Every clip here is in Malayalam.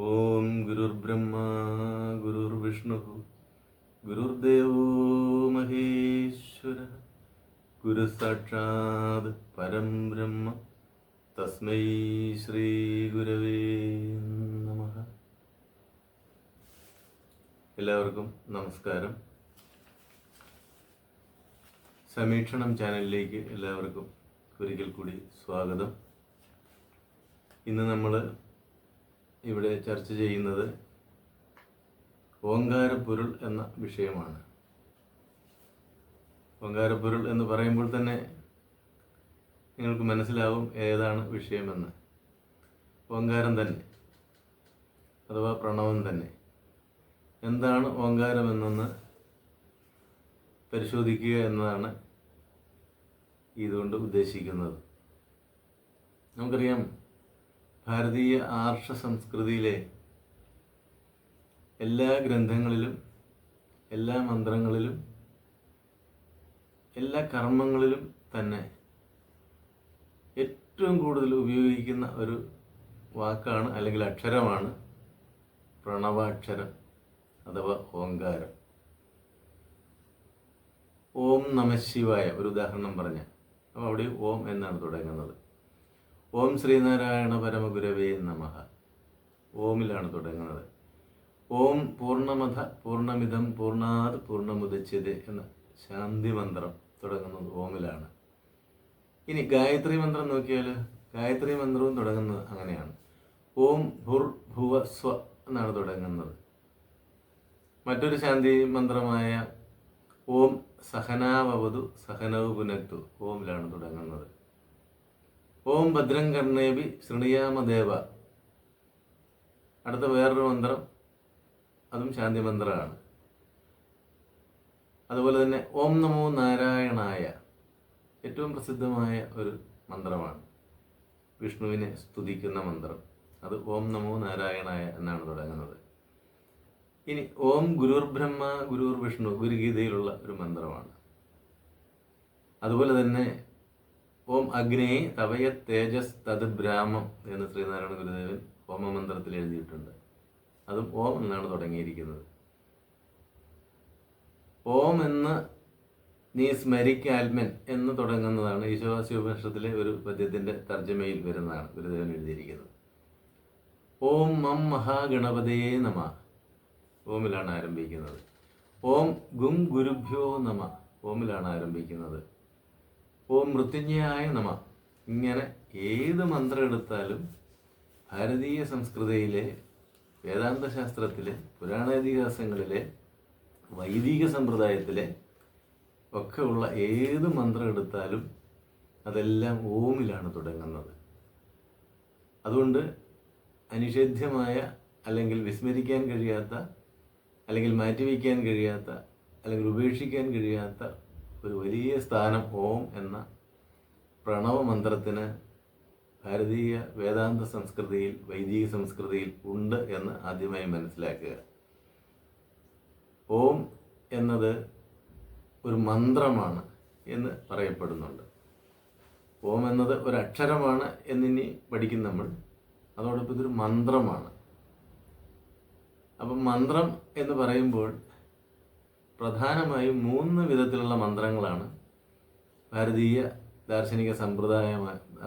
ഓം ഗുരുർബ്രഹ്മ ഗുരുർവിഷ്ണു ഗുരുർദേവോ മഹേശ്വര ഗുരു സാക്ഷാത് പരം ബ്രഹ്മ തസ്മൈ ശ്രീ ഗുരവേ നമഃ. എല്ലാവർക്കും നമസ്കാരം. സമീക്ഷണം ചാനലിലേക്ക് എല്ലാവർക്കും ഒരിക്കൽ കൂടി സ്വാഗതം. ഇന്ന് നമ്മൾ ഇവിടെ ചർച്ച ചെയ്യുന്നത് ഓങ്കാരപ്പൊരുൾ എന്ന വിഷയമാണ്. ഓങ്കാരപ്പൊരുൾ എന്ന് പറയുമ്പോൾ തന്നെ നിങ്ങൾക്ക് മനസ്സിലാവും ഏതാണ് വിഷയമെന്ന്. ഓങ്കാരം തന്നെ അഥവാ പ്രണവം തന്നെ. എന്താണ് ഓങ്കാരമെന്നൊന്ന് പരിശോധിക്കുക എന്നതാണ് ഇതുകൊണ്ട് ഉദ്ദേശിക്കുന്നത്. നമുക്കറിയാം, ഭാരതീയ ആർഷ സംസ്കൃതിയിലെ എല്ലാ ഗ്രന്ഥങ്ങളിലും, എല്ലാ മന്ത്രങ്ങളിലും, എല്ലാ കർമ്മങ്ങളിലും തന്നെ ഏറ്റവും കൂടുതൽ ഉപയോഗിക്കുന്ന ഒരു വാക്കാണ് അല്ലെങ്കിൽ അക്ഷരമാണ് പ്രണവാക്ഷരം അഥവാ ഓങ്കാരം. ഓം നമഃശിവായ ഒരു ഉദാഹരണം പറഞ്ഞാൽ അപ്പോൾ അവിടെ ഓം എന്നാണ് തുടങ്ങുന്നത്. ഓം ശ്രീനാരായണ പരമഗുരവേ നമഃ, ഓമിലാണ് തുടങ്ങുന്നത്. ഓം പൂർണ്ണമത പൂർണ്ണമിതം പൂർണ്ണാത് പൂർണ്ണമുദച്യതേ എന്ന ശാന്തി മന്ത്രം തുടങ്ങുന്നത് ഓമിലാണ്. ഇനി ഗായത്രി മന്ത്രം നോക്കിയാൽ ഗായത്രി മന്ത്രവും തുടങ്ങുന്നത് അങ്ങനെയാണ്. ഓം ഭുർ ഭുവ സ്വ എന്നാണ് തുടങ്ങുന്നത്. മറ്റൊരു ശാന്തി മന്ത്രമായ ഓം സഹനാവവതു സഹനൗ പുനക്തു ഓമിലാണ് തുടങ്ങുന്നത്. ഓം ഭദ്രം കർണേഭി ശൃണിയാമദേവ അടുത്ത വേറൊരു മന്ത്രം, അതും ശാന്തി മന്ത്രമാണ്. അതുപോലെ തന്നെ ഓം നമോ നാരായണായ ഏറ്റവും പ്രസിദ്ധമായ ഒരു മന്ത്രമാണ്, വിഷ്ണുവിനെ സ്തുതിക്കുന്ന മന്ത്രം. അത് ഓം നമോ നാരായണായ എന്നാണ് തുടങ്ങുന്നത്. ഇനി ഓം ഗുരുർബ്രഹ്മ ഗുരുർ വിഷ്ണു ഗുരുഗീതയിലുള്ള ഒരു മന്ത്രമാണ്. അതുപോലെ തന്നെ ഓം അഗ്നേ തവയ തേജസ് തത് ബ്രാഹ്മം എന്ന് ശ്രീനാരായണ ഗുരുദേവൻ ഹോമമന്ത്രത്തിൽ എഴുതിയിട്ടുണ്ട്. അതും ഓം എന്നാണ് തുടങ്ങിയിരിക്കുന്നത്. ഓം എന്ന് നീ സ്മരിക്കാത്മൻ എന്ന് തുടങ്ങുന്നതാണ് ഈശാവാസ്യോപനിഷത്തിലെ ഒരു പദ്യത്തിൻ്റെ തർജ്ജമയിൽ വരുന്നതാണ് ഗുരുദേവൻ എഴുതിയിരിക്കുന്നത്. ഓം മം മഹാഗണപതയേ നമ ഓമിലാണ് ആരംഭിക്കുന്നത്. ഓം ഗും ഗുരുഭ്യോ നമ ഓമിലാണ് ആരംഭിക്കുന്നത്. ഓം മൃത്യുഞ്ജയായ നമ. ഇങ്ങനെ ഏത് മന്ത്രം എടുത്താലും ഭാരതീയ സംസ്കൃതിയിലെ, വേദാന്ത ശാസ്ത്രത്തിലെ, പുരാണേതിഹാസങ്ങളിലെ, വൈദിക സമ്പ്രദായത്തിലെ ഒക്കെ ഉള്ള ഏത് മന്ത്രം എടുത്താലും അതെല്ലാം ഓമിലാണ് തുടങ്ങുന്നത്. അതുകൊണ്ട് അനിഷേധ്യമായ അല്ലെങ്കിൽ വിസ്മരിക്കാൻ കഴിയാത്ത അല്ലെങ്കിൽ മാറ്റിവെക്കാൻ കഴിയാത്ത അല്ലെങ്കിൽ ഉപേക്ഷിക്കാൻ കഴിയാത്ത ഒരു വലിയ സ്ഥാനം ഓം എന്ന പ്രണവ മന്ത്രത്തിന് ഭാരതീയ വേദാന്ത സംസ്കൃതിയിൽ, വൈദിക സംസ്കൃതിയിൽ ഉണ്ട് എന്ന് ആദ്യമായി മനസ്സിലാക്കുക. ഓം എന്നത് ഒരു മന്ത്രമാണ് എന്ന് പറയപ്പെടുന്നുണ്ട്. ഓം എന്നത് ഒരു അക്ഷരമാണ് എന്നിനി പഠിക്കും നമ്മൾ. അതോടൊപ്പം ഇതൊരു മന്ത്രമാണ്. അപ്പം മന്ത്രം എന്ന് പറയുമ്പോൾ പ്രധാനമായും 3 വിധത്തിലുള്ള മന്ത്രങ്ങളാണ് ഭാരതീയ ദാർശനിക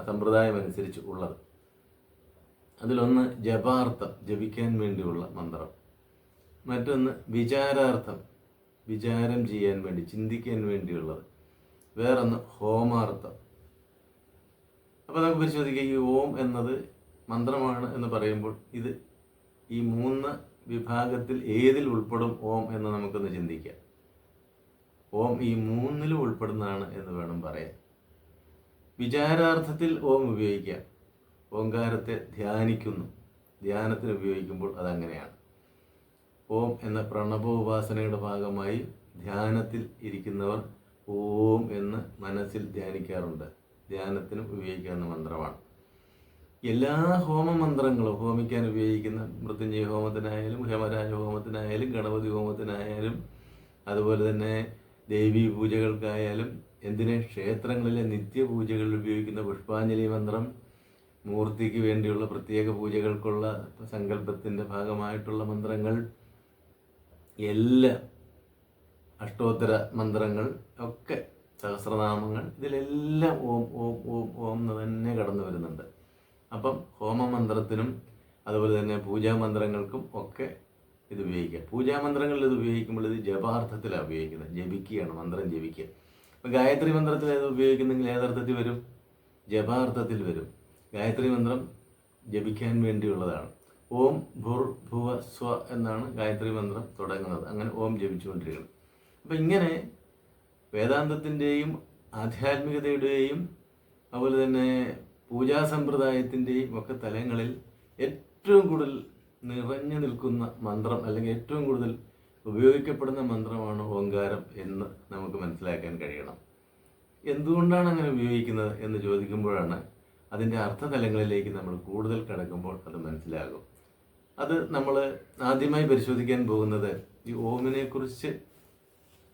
സമ്പ്രദായമനുസരിച്ച് ഉള്ളത്. അതിലൊന്ന് ജപാർത്ഥം, ജപിക്കാൻ വേണ്ടിയുള്ള മന്ത്രം. മറ്റൊന്ന് വിചാരാർത്ഥം, വിചാരം ചെയ്യാൻ വേണ്ടി, ചിന്തിക്കാൻ വേണ്ടിയുള്ളത്. വേറൊന്ന് ഹോമാർത്ഥം. അപ്പോൾ നമുക്ക് പരിശോധിക്കാം, ഈ ഓം എന്നത് മന്ത്രമാണ് എന്ന് പറയുമ്പോൾ ഇത് ഈ 3 വിഭാഗത്തിൽ ഏതിൽ ഉൾപ്പെടും ഓം എന്ന് നമുക്കൊന്ന് ചിന്തിക്കാം. ഓം ഈ 3ലും ഉൾപ്പെടുന്നതാണ് എന്ന് വേണം പറയാൻ. വിചാരാർത്ഥത്തിൽ ഓം ഉപയോഗിക്കാം. ഓങ്കാരത്തെ ധ്യാനിക്കുന്നു, ധ്യാനത്തിന് ഉപയോഗിക്കുമ്പോൾ അതങ്ങനെയാണ്. ഓം എന്ന പ്രണവോപാസനയുടെ ഭാഗമായി ധ്യാനത്തിൽ ഇരിക്കുന്നവർ ഓം എന്ന് മനസ്സിൽ ധ്യാനിക്കാറുണ്ട്. ധ്യാനത്തിനും ഉപയോഗിക്കാവുന്ന മന്ത്രമാണ്. എല്ലാ ഹോമമന്ത്രങ്ങളും, ഹോമിക്കാൻ ഉപയോഗിക്കുന്ന മൃത്യുഞ്ജയ ഹോമത്തിനായാലും, ഹേമരാജ ഹോമത്തിനായാലും, ഗണപതി ഹോമത്തിനായാലും, അതുപോലെ തന്നെ ദേവീ പൂജകൾക്കായാലും, എന്തിന് ക്ഷേത്രങ്ങളിലെ നിത്യപൂജകളിൽ ഉപയോഗിക്കുന്ന പുഷ്പാഞ്ജലി മന്ത്രം, മൂർത്തിക്ക് വേണ്ടിയുള്ള പ്രത്യേക പൂജകൾക്കുള്ള സങ്കല്പത്തിൻ്റെ ഭാഗമായിട്ടുള്ള മന്ത്രങ്ങൾ, എല്ലാ അഷ്ടോത്തര മന്ത്രങ്ങൾ ഒക്കെ, സഹസ്രനാമങ്ങൾ, ഇതിലെല്ലാം ഓം ഓം ഓം ഓം എന്ന് തന്നെ കടന്നു വരുന്നുണ്ട്. അപ്പം ഹോമമന്ത്രത്തിനും അതുപോലെ തന്നെ പൂജാമന്ത്രങ്ങൾക്കും ഒക്കെ ഇത് ഉപയോഗിക്കുക. പൂജാമന്ത്രങ്ങളിൽ ഇത് ഉപയോഗിക്കുമ്പോൾ ഇത് ജപാർത്ഥത്തിലാണ് ഉപയോഗിക്കുന്നത്, ജപിക്കുകയാണ്, മന്ത്രം ജപിക്കുക. ഇപ്പം ഗായത്രി മന്ത്രത്തിൽ ഇത് ഉപയോഗിക്കുന്നെങ്കിൽ ഏതർത്ഥത്തിൽ വരും? ജപാർത്ഥത്തിൽ വരും. ഗായത്രി മന്ത്രം ജപിക്കാൻ വേണ്ടിയുള്ളതാണ്. ഓം ഭുർ ഭുവ സ്വ എന്നാണ് ഗായത്രി മന്ത്രം തുടങ്ങുന്നത്. അങ്ങനെ ഓം ജപിച്ചുകൊണ്ടിരിക്കണം. അപ്പം ഇങ്ങനെ വേദാന്തത്തിൻ്റെയും ആധ്യാത്മികതയുടെയും അതുപോലെ തന്നെ പൂജാസമ്പ്രദായത്തിൻ്റെയും ഒക്കെ തലങ്ങളിൽ ഏറ്റവും കൂടുതൽ നിറഞ്ഞു നിൽക്കുന്ന മന്ത്രം, അല്ലെങ്കിൽ ഏറ്റവും കൂടുതൽ ഉപയോഗിക്കപ്പെടുന്ന മന്ത്രമാണ് ഓങ്കാരം എന്ന് നമുക്ക് മനസ്സിലാക്കാൻ കഴിയണം. എന്തുകൊണ്ടാണ് അങ്ങനെ ഉപയോഗിക്കുന്നത് എന്ന് ചോദിക്കുമ്പോഴാണ് അതിൻ്റെ അർത്ഥതലങ്ങളിലേക്ക് നമ്മൾ കൂടുതൽ കടക്കുമ്പോൾ അത് മനസ്സിലാകും. അത് നമ്മൾ ആദ്യമായി പരിശോധിക്കാൻ പോകുന്നത് ഈ ഓമിനെക്കുറിച്ച്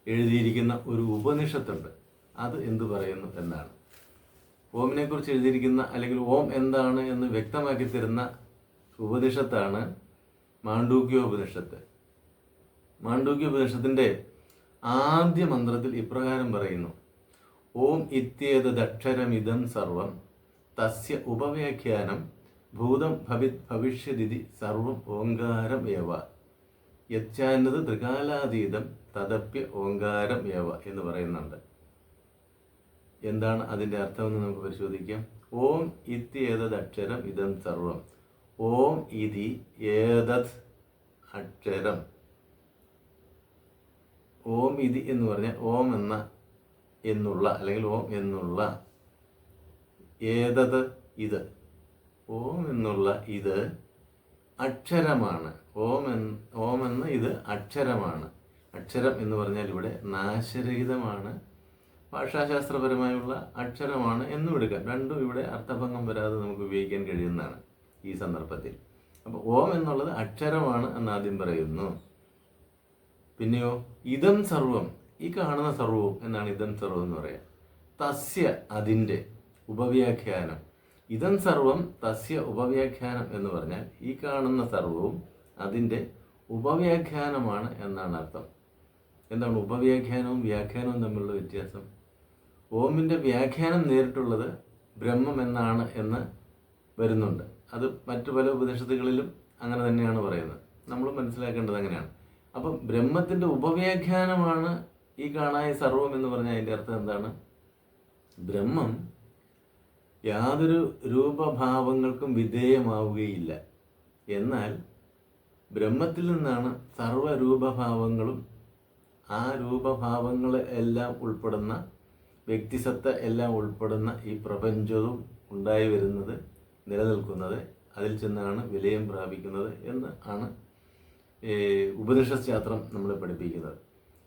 എഴുതിയിരിക്കുന്ന ഒരു ഉപനിഷത്തുണ്ട്. അത് എന്തു പറയുന്നു എന്നാണ്. ഓമിനെക്കുറിച്ച് എഴുതിയിരിക്കുന്ന, അല്ലെങ്കിൽ ഓം എന്താണ് എന്ന് വ്യക്തമാക്കി തരുന്ന ഉപനിഷത്താണ് മാണ്ഡൂക്യോപനിഷത്ത്. മാണ്ഡൂക്യോപനിഷത്തിൻ്റെ ആദ്യ മന്ത്രത്തിൽ ഇപ്രകാരം പറയുന്നു: ഓം ഇത്യേതദക്ഷരമിദം സർവം തസ്യ ഉപവ്യാഖ്യാനം ഭൂതം ഭവിത് ഭവിഷ്യദിതി സർവം ഓങ്കാരം ഏവ യച്ചാന്നത് ത്രികാലാതീതം തദപ്യ ഓങ്കാരം ഏവ എന്ന് പറയുന്നുണ്ട്. എന്താണ് അതിൻ്റെ അർത്ഥമെന്ന് നമുക്ക് പരിശോധിക്കാം. ഓം ഇത്യേതദ് അക്ഷരം ഇദം സർവം. ഓം ഇതി ഏതത് അക്ഷരം. ഓം ഇതി എന്ന് പറഞ്ഞാൽ ഓം എന്നുള്ള അല്ലെങ്കിൽ ഓം എന്നുള്ള, ഏതത് ഇത്, ഓം എന്നുള്ള ഇത് അക്ഷരമാണ്. ഓം എന്ന ഇത് അക്ഷരമാണ്. അക്ഷരം എന്ന് പറഞ്ഞാൽ ഇവിടെ നാശരഹിതമാണ്, ഭാഷാശാസ്ത്രപരമായുള്ള അക്ഷരമാണ് എന്നും എടുക്കാം. രണ്ടും ഇവിടെ അർത്ഥഭംഗം വരാതെ നമുക്ക് ഉപയോഗിക്കാൻ കഴിയുന്നതാണ് ഈ സന്ദർഭത്തിൽ. അപ്പോൾ ഓം എന്നുള്ളത് അക്ഷരമാണ് എന്നാദ്യം പറയുന്നു. പിന്നെയോ ഇതം സർവം, ഈ കാണുന്ന സർവവും എന്നാണ് ഇതം സർവം എന്ന് പറയാം. തസ്യ അതിൻ്റെ ഉപവ്യാഖ്യാനം. ഇതം സർവം തസ്യ ഉപവ്യാഖ്യാനം എന്ന് പറഞ്ഞാൽ ഈ കാണുന്ന സർവവും അതിൻ്റെ ഉപവ്യാഖ്യാനമാണ് എന്നാണ് അർത്ഥം. എന്താണ് ഉപവ്യാഖ്യാനവും വ്യാഖ്യാനവും തമ്മിലുള്ള വ്യത്യാസം? ഓമിൻ്റെ വ്യാഖ്യാനം നേരിട്ടുള്ളത് ബ്രഹ്മം എന്നാണ് എന്ന് വരുന്നുണ്ട്. അത് മറ്റു പല ഉപനിഷത്തുകളിലും അങ്ങനെ തന്നെയാണ് പറയുന്നത്. നമ്മൾ മനസ്സിലാക്കേണ്ടത് അങ്ങനെയാണ്. അപ്പം ബ്രഹ്മത്തിൻ്റെ ഉപവ്യാഖ്യാനമാണ് ഈ കാണായ സർവം എന്ന് പറഞ്ഞാൽ അതിൻ്റെ അർത്ഥം എന്താണ്? ബ്രഹ്മം യാതൊരു രൂപഭാവങ്ങൾക്കും വിധേയമാവുകയില്ല. എന്നാൽ ബ്രഹ്മത്തിൽ നിന്നാണ് സർവ്വരൂപഭാവങ്ങളും, ആ രൂപഭാവങ്ങളെ എല്ലാം ഉൾപ്പെടുന്ന, വ്യക്തിസത്ത എല്ലാം ഉൾപ്പെടുന്ന ഈ പ്രപഞ്ചവും ഉണ്ടായി വരുന്നത്, നിലനിൽക്കുന്നത്, അതിൽ ചെന്നാണ് വിലയം പ്രാപിക്കുന്നത് എന്ന് ആണ് ഉപനിഷത് ശാസ്ത്രം നമ്മളെ പഠിപ്പിക്കുന്നത്.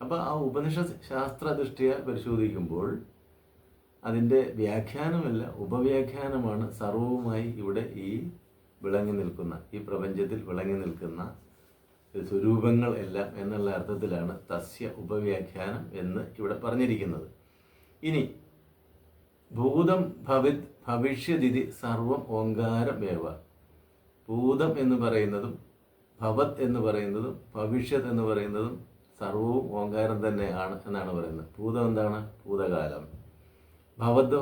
അപ്പോൾ ആ ഉപനിഷത് ശാസ്ത്രദൃഷ്ടിയ പരിശോധിക്കുമ്പോൾ അതിൻ്റെ വ്യാഖ്യാനമല്ല, ഉപവ്യാഖ്യാനമാണ് സർവവുമായി ഇവിടെ ഈ വിളങ്ങി നിൽക്കുന്ന, ഈ പ്രപഞ്ചത്തിൽ വിളങ്ങി നിൽക്കുന്ന സ്വരൂപങ്ങൾ എല്ലാം എന്നുള്ള അർത്ഥത്തിലാണ് തസ്യ ഉപവ്യാഖ്യാനം എന്ന് ഇവിടെ പറഞ്ഞിരിക്കുന്നത്. ഇനി ഭൂതം ഭവിത് ഭവിഷ്യദിതി സർവം ഓങ്കാരം ഏവ. ഭൂതം എന്ന് പറയുന്നതും ഭവത് എന്ന് പറയുന്നതും ഭവിഷ്യത് എന്ന് പറയുന്നതും സർവവും ഓങ്കാരം തന്നെയാണ് എന്നാണ് പറയുന്നത്. ഭൂതം എന്താണ്? ഭൂതകാലം. ഭവതോ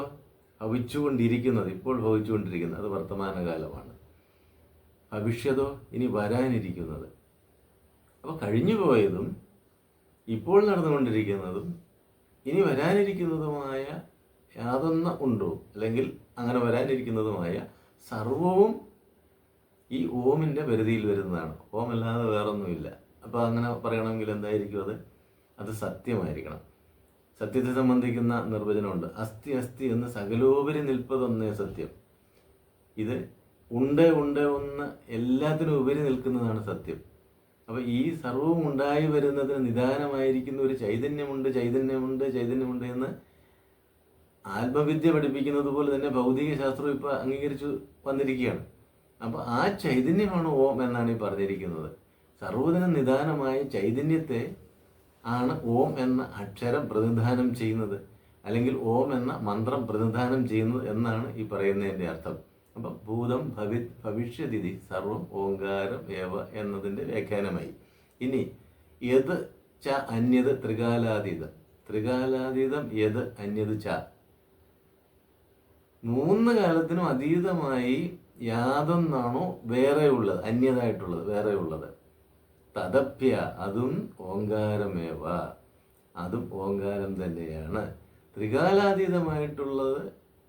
ഭവിച്ചുകൊണ്ടിരിക്കുന്നത്, ഇപ്പോൾ ഭവിച്ചുകൊണ്ടിരിക്കുന്നത്, അത് വർത്തമാനകാലമാണ്. ഭവിഷ്യതോ ഇനി വരാനിരിക്കുന്നത്. അപ്പോൾ കഴിഞ്ഞു പോയതും ഇപ്പോൾ നടന്നുകൊണ്ടിരിക്കുന്നതും ഇനി വരാനിരിക്കുന്നതുമായ യാതൊന്ന് ഉണ്ടോ, അല്ലെങ്കിൽ അങ്ങനെ വരാനിരിക്കുന്നതുമായ സർവവും ഈ ഓമിൻ്റെ പരിധിയിൽ വരുന്നതാണ്. ഓം അല്ലാതെ വേറൊന്നുമില്ല. അപ്പോൾ അങ്ങനെ പറയണമെങ്കിൽ എന്തായിരിക്കും അത് സത്യമായിരിക്കണം. സത്യത്തെ സംബന്ധിക്കുന്ന നിർവചനമുണ്ട്. അസ്ഥി അസ്ഥി എന്ന് സകലോപരി നിൽപ്പതൊന്നേ സത്യം. ഇത് ഉണ്ട് ഒന്ന് എല്ലാത്തിനും ഉപരി നിൽക്കുന്നതാണ് സത്യം. അപ്പോൾ ഈ സർവവും ഉണ്ടായി വരുന്നതിന് നിദാനമായിരിക്കുന്ന ഒരു ചൈതന്യമുണ്ട് എന്ന് ആത്മവിദ്യ പഠിപ്പിക്കുന്നത് പോലെ തന്നെ ഭൗതിക ശാസ്ത്രം ഇപ്പോൾ അംഗീകരിച്ചു വന്നിരിക്കുകയാണ്. അപ്പോൾ ആ ചൈതന്യമാണ് ഓം എന്നാണ് ഈ പറഞ്ഞിരിക്കുന്നത്. സർവ്വതിനും നിദാനമായ ചൈതന്യത്തെ ആണ് ഓം എന്ന അക്ഷരം പ്രതിനിധാനം ചെയ്യുന്നത്, അല്ലെങ്കിൽ ഓം എന്ന മന്ത്രം പ്രതിനിധാനം ചെയ്യുന്നത് എന്നാണ് ഈ പറയുന്നതിൻ്റെ അർത്ഥം. അപ്പം ഭൂതം ഭവിഷ്യതിഥി സർവം ഓങ്കാരം ഏവ എന്നതിൻ്റെ വ്യാഖ്യാനമായി. ഇനി യത് ച അന്യത് ത്രികാലാതീതം. ത്രികാലാതീതം യത് അന്യത് ച. 3 കാലത്തിനും അതീതമായി യാതൊന്നാണോ വേറെ ഉള്ളത്, അന്യതായിട്ടുള്ളത്, വേറെ ഉള്ളത്. തദപ്യ അതും ഓങ്കാരമേവ, അതും ഓങ്കാരം തന്നെയാണ്. ത്രികാലാതീതമായിട്ടുള്ളത്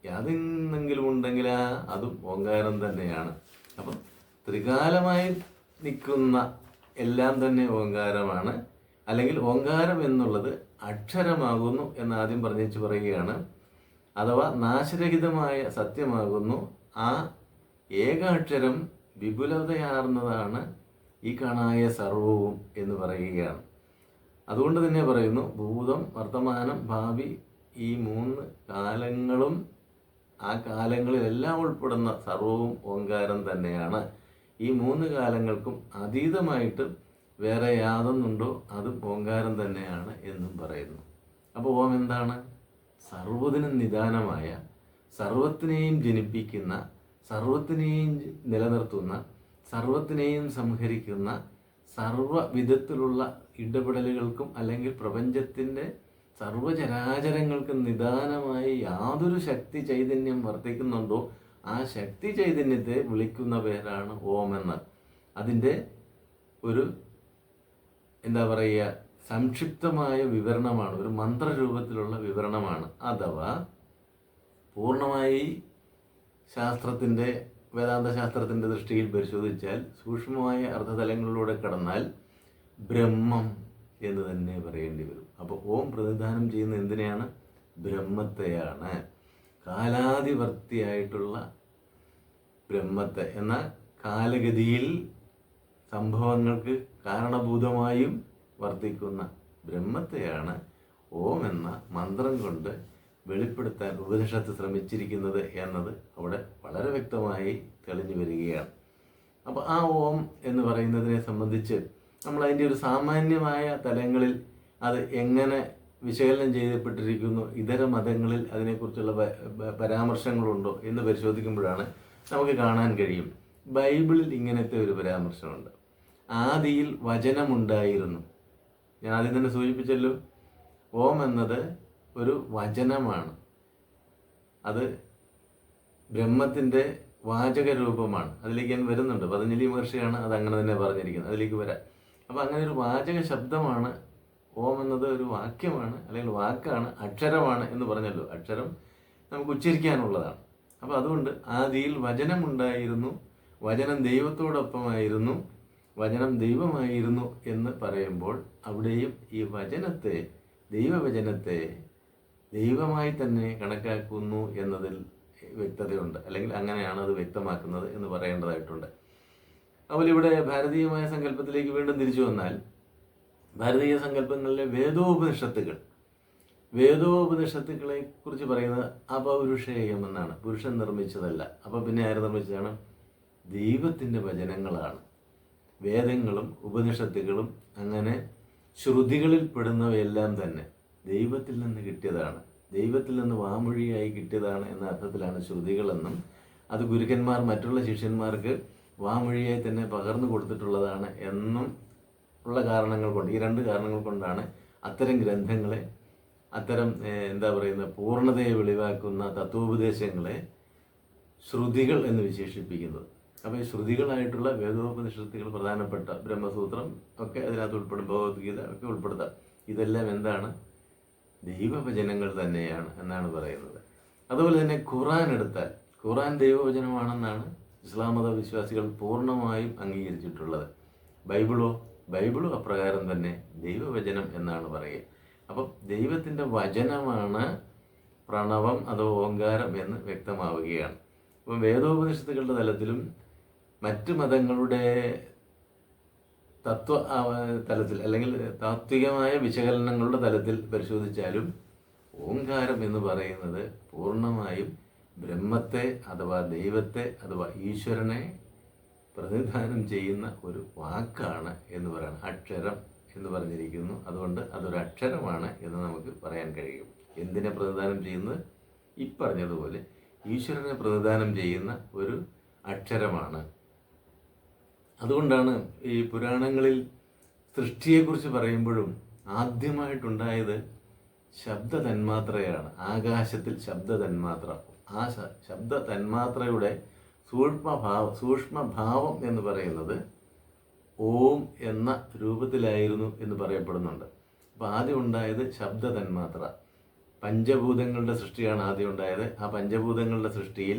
യാതെന്നെങ്കിലും ഉണ്ടെങ്കിൽ അതും ഓങ്കാരം തന്നെയാണ്. അപ്പം ത്രികാലമായി നിൽക്കുന്ന എല്ലാം തന്നെ ഓങ്കാരമാണ്. അല്ലെങ്കിൽ ഓങ്കാരം എന്നുള്ളത് അക്ഷരമാകുന്നു എന്ന് ആദ്യം പറഞ്ഞേച്ച് പറയുകയാണ്. അഥവാ നാശരഹിതമായ സത്യമാകുന്നു. ആ ഏകാക്ഷരം വിപുലതയാർന്നതാണ് ഈ കാണായ സർവവും എന്ന് പറയുകയാണ്. അതുകൊണ്ട് തന്നെ പറയുന്നു ഭൂതം, വർത്തമാനം, ഭാവി, ഈ 3 കാലങ്ങളും ആ കാലങ്ങളിലെല്ലാം ഉൾപ്പെടുന്ന സർവവും ഓങ്കാരം തന്നെയാണ്. ഈ 3 കാലങ്ങൾക്കും അതീതമായിട്ട് വേറെ യാതൊന്നുണ്ടോ അതും ഓങ്കാരം തന്നെയാണ് എന്നും പറയുന്നു. അപ്പോൾ ഓം എന്താണ്? സർവ്വതിനും നിദാനമായ, സർവത്തിനെയും ജനിപ്പിക്കുന്ന, സർവത്തിനെയും നിലനിർത്തുന്ന, സർവത്തിനെയും സംഹരിക്കുന്ന, സർവ്വവിധത്തിലുള്ള ഇടപെടലുകൾക്കും അല്ലെങ്കിൽ പ്രപഞ്ചത്തിൻ്റെ സർവചരാചരങ്ങൾക്കും നിദാനമായി യാതൊരു ശക്തി ചൈതന്യം വർത്തിക്കുന്നുണ്ടോ ആ ശക്തി ചൈതന്യത്തെ വിളിക്കുന്ന പേരാണ് ഓം എന്ന്. അതിൻ്റെ ഒരു എന്താ പറയുക, സംക്ഷിപ്തമായ വിവരണമാണ്, ഒരു മന്ത്രരൂപത്തിലുള്ള വിവരണമാണ്. അഥവാ പൂർണ്ണമായി ശാസ്ത്രത്തിൻ്റെ, വേദാന്ത ശാസ്ത്രത്തിൻ്റെ ദൃഷ്ടിയിൽ പരിശോധിച്ചാൽ, സൂക്ഷ്മമായ അർത്ഥതലങ്ങളിലൂടെ കടന്നാൽ ബ്രഹ്മം എന്ന് തന്നെ പറയേണ്ടി വരും. അപ്പോൾ ഓം പ്രതിനിധാനം ചെയ്യുന്ന എന്തിനെയാണ്? ബ്രഹ്മത്തെയാണ്. കാലാതിവർത്തിയായിട്ടുള്ള ബ്രഹ്മത്തെ, എന്നാൽ കാലഗതിയിൽ സംഭവങ്ങൾക്ക് കാരണഭൂതമായും വർത്തിക്കുന്ന ബ്രഹ്മത്തെയാണ് ഓം എന്ന മന്ത്രം കൊണ്ട് വെളിപ്പെടുത്താൻ ഉപനിഷത്ത് ശ്രമിച്ചിരിക്കുന്നത് എന്നത് അവിടെ വളരെ വ്യക്തമായി തെളിഞ്ഞു വരികയാണ്. അപ്പോൾ ആ ഓം എന്ന് പറയുന്നതിനെ സംബന്ധിച്ച് നമ്മൾ അതിൻ്റെ ഒരു സാമാന്യമായ തലങ്ങളിൽ അത് എങ്ങനെ വിശകലനം ചെയ്യപ്പെട്ടിരിക്കുന്നു, ഇതര മതങ്ങളിൽ അതിനെക്കുറിച്ചുള്ള പരാമർശങ്ങളുണ്ടോ എന്ന് പരിശോധിക്കുമ്പോഴാണ് നമുക്ക് കാണാൻ കഴിയും. ബൈബിളിൽ ഇങ്ങനത്തെ ഒരു പരാമർശമുണ്ട്. ആദിയിൽ വചനമുണ്ടായിരുന്നു. ഞാൻ ആദ്യം തന്നെ സൂചിപ്പിച്ചല്ലോ, ഓം എന്നത് ഒരു വചനമാണ്. അത് ബ്രഹ്മത്തിൻ്റെ വാചക രൂപമാണ്. അതിലേക്ക് ഞാൻ വരുന്നുണ്ട്. പതഞ്ജലി മഹർഷിയാണ് അത് അങ്ങനെ തന്നെ പറഞ്ഞിരിക്കുന്നത്. അതിലേക്ക് വരാം. അപ്പോൾ അങ്ങനെ ഒരു വാചക ശബ്ദമാണ് ഓം എന്നത്. ഒരു വാക്യമാണ്, അല്ലെങ്കിൽ വാക്കാണ്, അക്ഷരമാണ് എന്ന് പറഞ്ഞല്ലോ. അക്ഷരം നമുക്ക് ഉച്ചരിക്കാനുള്ളതാണ്. അപ്പോൾ അതുകൊണ്ട് ആദിയിൽ വചനമുണ്ടായിരുന്നു, വചനം ദൈവത്തോടൊപ്പമായിരുന്നു, വചനം ദൈവമായിരുന്നു എന്ന് പറയുമ്പോൾ അവിടെയും ഈ വചനത്തെ, ദൈവവചനത്തെ ദൈവമായി തന്നെ കണക്കാക്കുന്നു എന്നതിൽ വ്യക്തതയുണ്ട്. അല്ലെങ്കിൽ അങ്ങനെയാണ് അത് വ്യക്തമാക്കുന്നത് എന്ന് പറയേണ്ടതായിട്ടുണ്ട്. അതുപോലെ ഇവിടെ ഭാരതീയമായ സങ്കല്പത്തിലേക്ക് വീണ്ടും തിരിച്ചു വന്നാൽ, ഭാരതീയ സങ്കല്പങ്ങളിലെ വേദോപനിഷത്തുക്കളെ കുറിച്ച് പറയുന്നത് അപൗരുഷേയം എന്നാണ്. പുരുഷൻ നിർമ്മിച്ചതല്ല. അപ്പോൾ പിന്നെ ആര് നിർമ്മിച്ചതാണ്? ദൈവത്തിൻ്റെ വചനങ്ങളാണ്. വേദങ്ങളും ഉപനിഷത്തുകളും അങ്ങനെ ശ്രുതികളിൽ പെടുന്നവയെല്ലാം തന്നെ ദൈവത്തിൽ നിന്ന് കിട്ടിയതാണ്, ദൈവത്തിൽ നിന്ന് വാമൊഴിയായി കിട്ടിയതാണ് എന്ന അർത്ഥത്തിലാണ് ശ്രുതികളെന്നും, അത് ഗുരുക്കന്മാർ മറ്റുള്ള ശിഷ്യന്മാർക്ക് വാമൊഴിയായി തന്നെ പകർന്നു കൊടുത്തിട്ടുള്ളതാണ് എന്നും ഉള്ള കാരണങ്ങൾ കൊണ്ട്, ഈ 2 കാരണങ്ങൾ കൊണ്ടാണ് അത്തരം ഗ്രന്ഥങ്ങളെ, അത്തരം എന്താ പറയുന്ന പൂർണ്ണതയെ വെളിവാക്കുന്ന തത്വോപദേശങ്ങളെ ശ്രുതികൾ എന്ന് വിശേഷിപ്പിക്കുന്നത്. അപ്പോൾ ഈ ശ്രുതികളായിട്ടുള്ള വേദോപനിഷത്തുകൾ, പ്രധാനപ്പെട്ട ബ്രഹ്മസൂത്രം ഒക്കെ അതിനകത്ത് ഉൾപ്പെടും, ഭഗവത്ഗീത ഒക്കെ ഉൾപ്പെടുത്താം. ഇതെല്ലാം എന്താണ്? ദൈവവചനങ്ങൾ തന്നെയാണ് എന്നാണ് പറയുന്നത്. അതുപോലെ തന്നെ ഖുർആൻ എടുത്താൽ, ഖുർആൻ ദൈവവചനമാണെന്നാണ് ഇസ്ലാം മത വിശ്വാസികൾ പൂർണ്ണമായും അംഗീകരിച്ചിട്ടുള്ളത്. ബൈബിളും അപ്രകാരം തന്നെ ദൈവവചനം എന്നാണ് പറയുക. അപ്പം ദൈവത്തിൻ്റെ വചനമാണ് പ്രണവം അതോ ഓങ്കാരം എന്ന് വ്യക്തമാവുകയാണ്. അപ്പം വേദോപനിഷത്തുക്കളുടെ തലത്തിലും മറ്റ് മതങ്ങളുടെ തലത്തിൽ, അല്ലെങ്കിൽ താത്വികമായ വിശകലനങ്ങളുടെ തലത്തിൽ പരിശോധിച്ചാലും ഓങ്കാരം എന്ന് പറയുന്നത് പൂർണ്ണമായും ബ്രഹ്മത്തെ അഥവാ ദൈവത്തെ അഥവാ ഈശ്വരനെ പ്രതിനിധാനം ചെയ്യുന്ന ഒരു വാക്കാണ് എന്ന് പറയണം. അക്ഷരം എന്ന് പറഞ്ഞിരിക്കുന്നു. അതുകൊണ്ട് അതൊരു അക്ഷരമാണ് എന്ന് നമുക്ക് പറയാൻ കഴിയും. എന്തിനെ പ്രതിനിധാനം ചെയ്യുന്നത്? ഈ പറഞ്ഞതുപോലെ ഈശ്വരനെ പ്രതിദാനം ചെയ്യുന്ന ഒരു അക്ഷരമാണ്. അതുകൊണ്ടാണ് ഈ പുരാണങ്ങളിൽ സൃഷ്ടിയെക്കുറിച്ച് പറയുമ്പോഴും ആദ്യമായിട്ടുണ്ടായത് ശബ്ദ തന്മാത്രയാണ്. ആകാശത്തിൽ ശബ്ദ തന്മാത്ര. ആ ശബ്ദ തന്മാത്രയുടെ സൂക്ഷ്മഭാവം എന്ന് പറയുന്നത് ഓം എന്ന രൂപത്തിലായിരുന്നു എന്ന് പറയപ്പെടുന്നുണ്ട്. അപ്പോൾ ആദ്യം ഉണ്ടായത് ശബ്ദ തന്മാത്ര. പഞ്ചഭൂതങ്ങളുടെ സൃഷ്ടിയാണ് ആദ്യം ഉണ്ടായത്. ആ പഞ്ചഭൂതങ്ങളുടെ സൃഷ്ടിയിൽ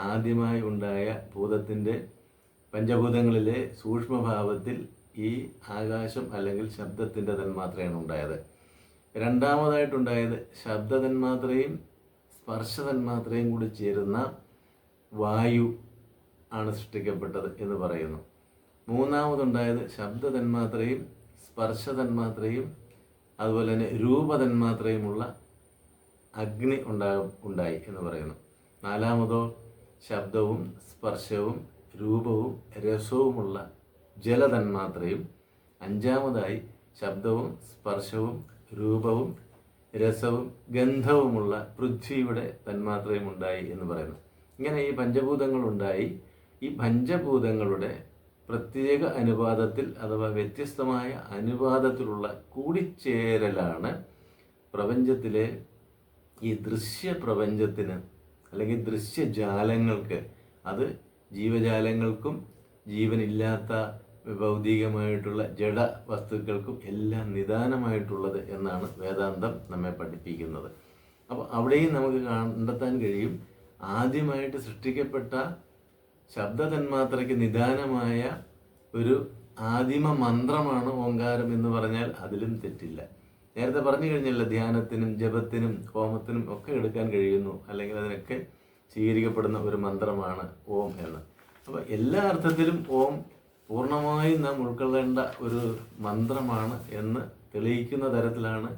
ആദ്യമായി ഉണ്ടായ ഭൂതത്തിൻ്റെ പഞ്ചഭൂതങ്ങളിലെ സൂക്ഷ്മഭാവത്തിൽ ഈ ആകാശം അല്ലെങ്കിൽ ശബ്ദത്തിൻ്റെ തന്മാത്രയാണ് ഉണ്ടായത്. രണ്ടാമതായിട്ടുണ്ടായത് ശബ്ദ തന്മാത്രയും സ്പർശ തന്മാത്രയും കൂടി ചേരുന്ന വായു ആണ് സൃഷ്ടിക്കപ്പെട്ടത് എന്ന് പറയുന്നു. മൂന്നാമതുണ്ടായത് ശബ്ദ തന്മാത്രയും സ്പർശ തന്മാത്രയും അതുപോലെ തന്നെ രൂപതന്മാത്രയുമുള്ള അഗ്നി ഉണ്ടായി എന്ന് പറയുന്നു. നാലാമതോ ശബ്ദവും സ്പർശവും രൂപവും രസവുമുള്ള ജലതന്മാത്രയും. അഞ്ചാമതായി ശബ്ദവും സ്പർശവും രൂപവും രസവും ഗന്ധവുമുള്ള പൃഥ്വിയുടെ തന്മാത്രയും ഉണ്ടായി എന്ന് പറയുന്നു. ഇങ്ങനെ ഈ പഞ്ചഭൂതങ്ങളുണ്ടായി. ഈ പഞ്ചഭൂതങ്ങളുടെ പ്രത്യേക അനുപാതത്തിൽ അഥവാ വ്യത്യസ്തമായ അനുപാതത്തിലുള്ള കൂടിച്ചേരലാണ് പ്രപഞ്ചത്തിലെ ഈ ദൃശ്യപ്രപഞ്ചത്തിന് അല്ലെങ്കിൽ ദൃശ്യജാലങ്ങൾക്ക്, അത് ജീവജാലങ്ങൾക്കും ജീവനില്ലാത്ത ഭൗതികമായിട്ടുള്ള ജഡ വസ്തുക്കൾക്കും എല്ലാം നിദാനമായിട്ടുള്ളത് എന്നാണ് വേദാന്തം നമ്മെ പഠിപ്പിക്കുന്നത്. അപ്പോൾ അവിടെയും നമുക്ക് കണ്ടെത്താൻ കഴിയും, ആദ്യമായിട്ട് സൃഷ്ടിക്കപ്പെട്ട ശബ്ദ തന്മാത്രയ്ക്ക് നിദാനമായ ഒരു ആദിമ മന്ത്രമാണ് ഓങ്കാരം എന്ന് പറഞ്ഞാൽ അതിലും തെറ്റില്ല. നേരത്തെ പറഞ്ഞു കഴിഞ്ഞല്ലോ, ധ്യാനത്തിനും ജപത്തിനും ഹോമത്തിനും ഒക്കെ എടുക്കാൻ കഴിയുന്നു, അല്ലെങ്കിൽ അതിനൊക്കെ സ്വീകരിക്കപ്പെടുന്ന ഒരു മന്ത്രമാണ് ഓം എന്ന്. അപ്പോൾ എല്ലാ അർത്ഥത്തിലും ഓം പൂർണ്ണമായും നാം ഉൾക്കൊള്ളേണ്ട ഒരു മന്ത്രമാണ് എന്ന് തെളിയിക്കുന്ന തരത്തിലാണ്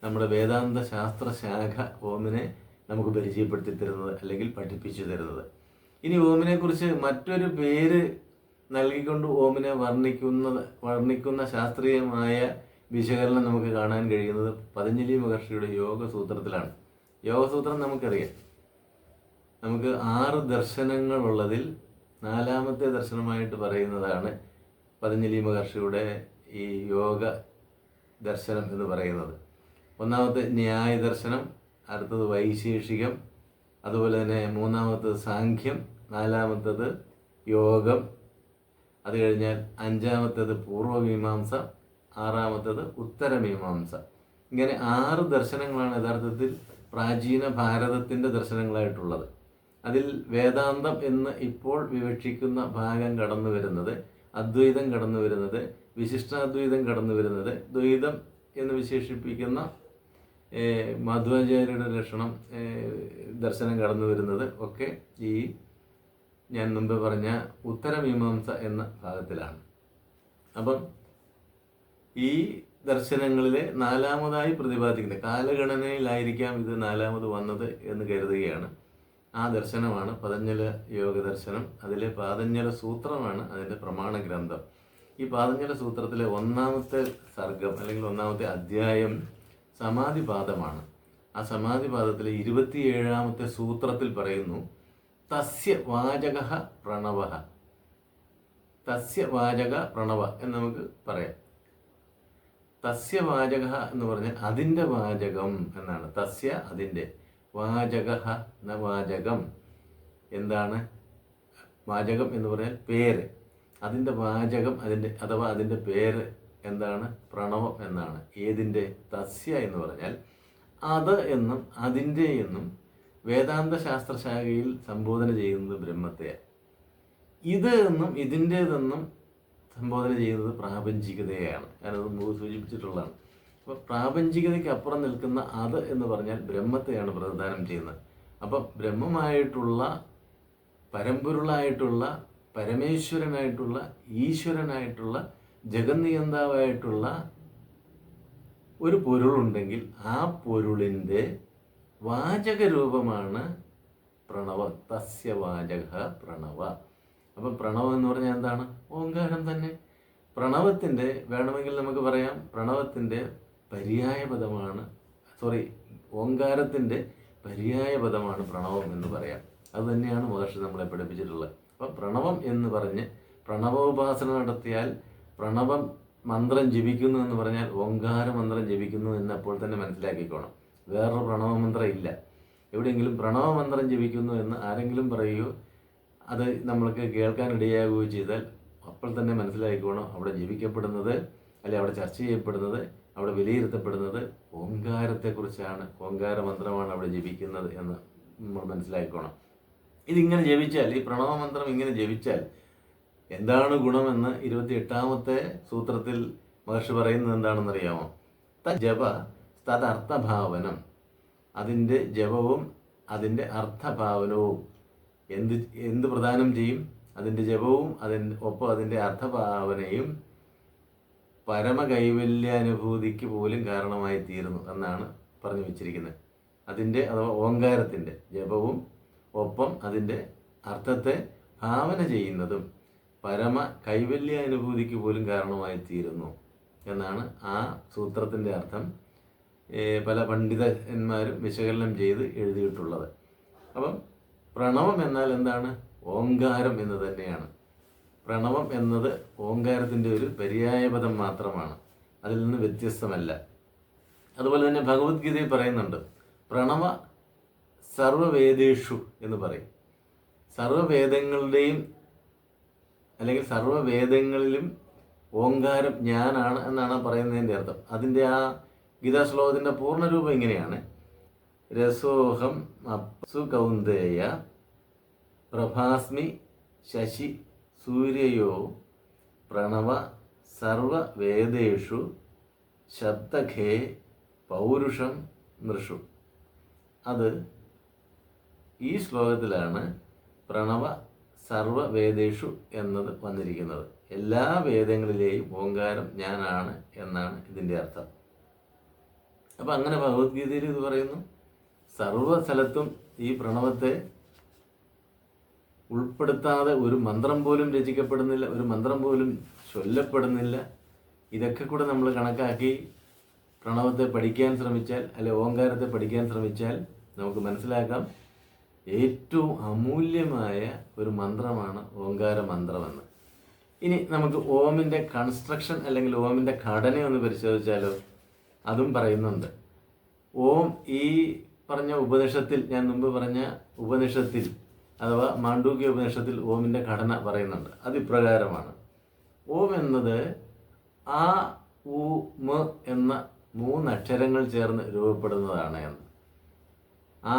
നമ്മുടെ വേദാന്ത ശാസ്ത്ര ശാഖ ഓമിനെ നമുക്ക് പരിചയപ്പെടുത്തി തരുന്നത് അല്ലെങ്കിൽ പഠിപ്പിച്ചു തരുന്നത്. ഇനി ഓമിനെ കുറിച്ച് മറ്റൊരു പേര് നൽകിക്കൊണ്ട് ഓമിനെ വർണ്ണിക്കുന്ന ശാസ്ത്രീയമായ വിശകലനം നമുക്ക് കാണാൻ കഴിയുന്നത് പതഞ്ജലി മഹർഷിയുടെ യോഗസൂത്രത്തിലാണ്. യോഗസൂത്രം നമുക്കറിയാം. നമുക്ക് 6 ദർശനങ്ങളുള്ളതിൽ 4ാമത്തെ ദർശനമായിട്ട് പറയുന്നതാണ് പതഞ്ജലി മഹർഷിയുടെ ഈ യോഗ ദർശനം എന്ന് പറയുന്നത്. ഒന്നാമത്തെ ന്യായ ദർശനം, അടുത്തത് വൈശേഷികം, അതുപോലെ തന്നെ 3ാമത്തത് സാഖ്യം, 4ാമത്തത് യോഗം, അത് കഴിഞ്ഞാൽ 5ാമത്തത് പൂർവ്വമീമാംസ, 6ാമത്തത് ഉത്തരമീമാംസ. ഇങ്ങനെ 6 ദർശനങ്ങളാണ് യഥാർത്ഥത്തിൽ പ്രാചീന ഭാരതത്തിൻ്റെ ദർശനങ്ങളായിട്ടുള്ളത്. അതിൽ വേദാന്തം എന്ന് ഇപ്പോൾ വിവക്ഷിക്കുന്ന ഭാഗം കടന്നു വരുന്നത്, അദ്വൈതം കടന്നു വരുന്നത്, വിശിഷ്ടാദ്വൈതം കടന്നു വരുന്നത്, ദ്വൈതം എന്ന് വിശേഷിപ്പിക്കുന്ന മധ്വാചാര്യരുടെ ലക്ഷണം ദർശനം കടന്നു വരുന്നത് ഒക്കെ ഈ ഞാൻ മുമ്പ് പറഞ്ഞ ഉത്തരമീമാംസ എന്ന ഭാഗത്തിലാണ്. അപ്പം ഈ ദർശനങ്ങളിലെ 4ാമതായി പ്രതിപാദിക്കുന്ന കാലഗണനയിലായിരിക്കാം ഇത് 4ാമത് വന്നത് എന്ന് കരുതുകയാണ്. ആ ദർശനമാണ് പതഞ്ജല യോഗ ദർശനം. അതിലെ പാതഞ്ജല സൂത്രമാണ് അതിൻ്റെ പ്രമാണ ഗ്രന്ഥം. ഈ പാതഞ്ജല സൂത്രത്തിലെ 1ാമത്തെ സർഗം അല്ലെങ്കിൽ 1ാമത്തെ അധ്യായം സമാധിപാദമാണ്. ആ സമാധിപാദത്തിലെ 27ാമത്തെ സൂത്രത്തിൽ പറയുന്നു, തസ്യ വാചക പ്രണവ. തസ്യ വാചക പ്രണവ എന്ന് നമുക്ക് പറയാം. തസ്യ വാചക എന്ന് പറഞ്ഞാൽ അതിൻ്റെ വാചകം എന്നാണ്. തസ്യ അതിൻ്റെ, വാചക എന്ന വാചകം എന്താണ്? വാചകം എന്ന് പറഞ്ഞാൽ പേര്. അതിൻ്റെ വാചകം, അതിൻ്റെ അഥവാ അതിൻ്റെ പേര് എന്താണ്? പ്രണവം എന്നാണ്. ഏതിൻ്റെ? തസ്യ എന്ന് പറഞ്ഞാൽ അത് എന്നും അതിൻ്റെ എന്നും വേദാന്ത ശാസ്ത്രശാഖയിൽ സംബോധന ചെയ്യുന്നത് ബ്രഹ്മത്തെയാണ്. ഇത് എന്നും ഇതിൻ്റേതെന്നും സംബോധന ചെയ്യുന്നത് പ്രാപഞ്ചികതയാണ്. ഞാനത് മുമ്പ് സൂചിപ്പിച്ചിട്ടുള്ളതാണ്. അപ്പോൾ പ്രാപഞ്ചികതയ്ക്ക് അപ്പുറം നിൽക്കുന്ന അത് എന്ന് പറഞ്ഞാൽ ബ്രഹ്മത്തെയാണ് പ്രതിദാനം ചെയ്യുന്നത്. അപ്പം ബ്രഹ്മമായിട്ടുള്ള, പരമ്പൊരുളായിട്ടുള്ള, പരമേശ്വരനായിട്ടുള്ള, ഈശ്വരനായിട്ടുള്ള, ജഗന്നിയന്താവായിട്ടുള്ള ഒരു പൊരുളുണ്ടെങ്കിൽ ആ പൊരുളിൻ്റെ വാചക രൂപമാണ് പ്രണവ. തസ്യ വാചക പ്രണവ. അപ്പം പ്രണവം എന്ന് പറഞ്ഞാൽ എന്താണ്? ഓങ്കാരം തന്നെ. പ്രണവത്തിൻ്റെ, വേണമെങ്കിൽ നമുക്ക് പറയാം, പ്രണവത്തിൻ്റെ പര്യായപദമാണ്, ഓങ്കാരത്തിൻ്റെ പര്യായപദമാണ് പ്രണവം എന്ന് പറയാം. അത് തന്നെയാണ് മഹർഷി നമ്മളെ പഠിപ്പിച്ചിട്ടുള്ളത്. അപ്പം പ്രണവം എന്ന് പറഞ്ഞ് പ്രണവോപാസന നടത്തിയാൽ പ്രണവം മന്ത്രം ജപിക്കുന്നു എന്ന് പറഞ്ഞാൽ ഓങ്കാര മന്ത്രം ജപിക്കുന്നു എന്ന് അപ്പോൾ തന്നെ മനസ്സിലാക്കിക്കോണം. വേറൊരു പ്രണവ മന്ത്രം ഇല്ല. എവിടെയെങ്കിലും പ്രണവ മന്ത്രം ജപിക്കുന്നു എന്ന് ആരെങ്കിലും പറയുകയോ അത് നമ്മൾക്ക് കേൾക്കാൻ ഇടയാകുകയോ ചെയ്താൽ അപ്പോൾ തന്നെ മനസ്സിലാക്കിക്കോണം അവിടെ ജപിക്കപ്പെടുന്നത്, അല്ലെ അവിടെ ചർച്ച ചെയ്യപ്പെടുന്നത്, അവിടെ വിലയിരുത്തപ്പെടുന്നത് ഓങ്കാരത്തെക്കുറിച്ചാണ്. ഓങ്കാര മന്ത്രമാണ് അവിടെ ജപിക്കുന്നത് എന്ന് നമ്മൾ മനസ്സിലാക്കിക്കോണം. ഇതിങ്ങനെ ജപിച്ചാൽ, ഈ പ്രണവ മന്ത്രം ഇങ്ങനെ ജപിച്ചാൽ എന്താണ് ഗുണമെന്ന് 28ാമത്തെ സൂത്രത്തിൽ മഹർഷി പറയുന്നത് എന്താണെന്നറിയാമോ? ജപ തദർത്ഥഭാവനം. അതിൻ്റെ ജപവും അതിൻ്റെ അർത്ഥഭാവനവും എന്ത് പ്രദാനം ചെയ്യും? അതിൻ്റെ ജപവും ഒപ്പം അതിൻ്റെ അർത്ഥഭാവനയും പരമകൈവല്യാനുഭൂതിക്ക് പോലും കാരണമായി തീരുന്നു എന്നാണ് പറഞ്ഞു വച്ചിരിക്കുന്നത്. അതിൻ്റെ അഥവാ ഓങ്കാരത്തിൻ്റെ ജപവും ഒപ്പം അതിൻ്റെ അർത്ഥത്തെ ഭാവന ചെയ്യുന്നതും പരമ കൈവല്യാനുഭൂതിക്ക് പോലും കാരണമായി തീരുന്നു എന്നാണ് ആ സൂത്രത്തിൻ്റെ അർത്ഥം പല പണ്ഡിതന്മാരും വിശകലനം ചെയ്ത് എഴുതിയിട്ടുള്ളത്. അപ്പം പ്രണവം എന്നാൽ എന്താണ്? ഓങ്കാരം എന്ന് തന്നെയാണ്. പ്രണവം എന്നത് ഓങ്കാരത്തിൻ്റെ ഒരു പര്യായപദം മാത്രമാണ്, അതിൽ നിന്ന് വ്യത്യസ്തമല്ല. അതുപോലെ തന്നെ ഭഗവത്ഗീതയിൽ പറയുന്നുണ്ട്, പ്രണവ സർവവേദേഷു എന്ന് പറയും. സർവവേദങ്ങളുടെയും അല്ലെങ്കിൽ സർവവേദങ്ങളിലും ഓങ്കാരം ഞാനാണ് എന്നാണ് പറയുന്നതിൻ്റെ അർത്ഥം. അതിൻ്റെ ആ ഗീതാ ശ്ലോകത്തിൻ്റെ പൂർണ്ണരൂപം ഇങ്ങനെയാണ്: രസോഹം അപ്സു കൗന്ദേയ പ്രഭാസ്മി ശശി സൂര്യയോ പ്രണവ സർവവേദേഷു ശബ്ദഖേ പൗരുഷം നൃഷു. അത് ഈ ശ്ലോകത്തിലാണ് പ്രണവ സർവവേദേഷു എന്നത് വന്നിരിക്കുന്നത്. എല്ലാ വേദങ്ങളിലെയും ഓങ്കാരം ഞാനാണ് എന്നാണ് ഇതിൻ്റെ അർത്ഥം. അപ്പം അങ്ങനെ ഭഗവത്ഗീതയിൽ ഇത് പറയുന്നു. സർവ്വ സ്ഥലത്തും ഈ പ്രണവത്തെ ഉൾപ്പെടുത്താതെ ഒരു മന്ത്രം പോലും രചിക്കപ്പെടുന്നില്ല, ഒരു മന്ത്രം പോലും ചൊല്ലപ്പെടുന്നില്ല. ഇതൊക്കെ കൂടെ നമ്മൾ കണക്കാക്കി പ്രണവത്തെ പഠിക്കാൻ ശ്രമിച്ചാൽ, അല്ലെ ഓങ്കാരത്തെ പഠിക്കാൻ ശ്രമിച്ചാൽ നമുക്ക് മനസ്സിലാക്കാം ഏറ്റവും അമൂല്യമായ ഒരു മന്ത്രമാണ് ഓങ്കാര മന്ത്രമെന്ന്. ഇനി നമുക്ക് ഓമിൻ്റെ കൺസ്ട്രക്ഷൻ അല്ലെങ്കിൽ ഓമിൻ്റെ ഘടനയൊന്ന് പരിശോധിച്ചാലോ? അതും പറയുന്നുണ്ട്. ഓം ഈ പറഞ്ഞ ഉപനിഷത്തിൽ, ഞാൻ മുമ്പ് പറഞ്ഞ ഉപനിഷത്തിൽ അഥവാ മാണ്ഡൂക്യ ഉപനിഷത്തിൽ ഓമിൻ്റെ ഘടന പറയുന്നുണ്ട്. അത് ഇപ്രകാരമാണ്: ഓം എന്നത് ആ ഉ മ എന്ന 3 അക്ഷരങ്ങൾ ചേർന്ന് രൂപപ്പെടുന്നതാണ് എന്ന്. ആ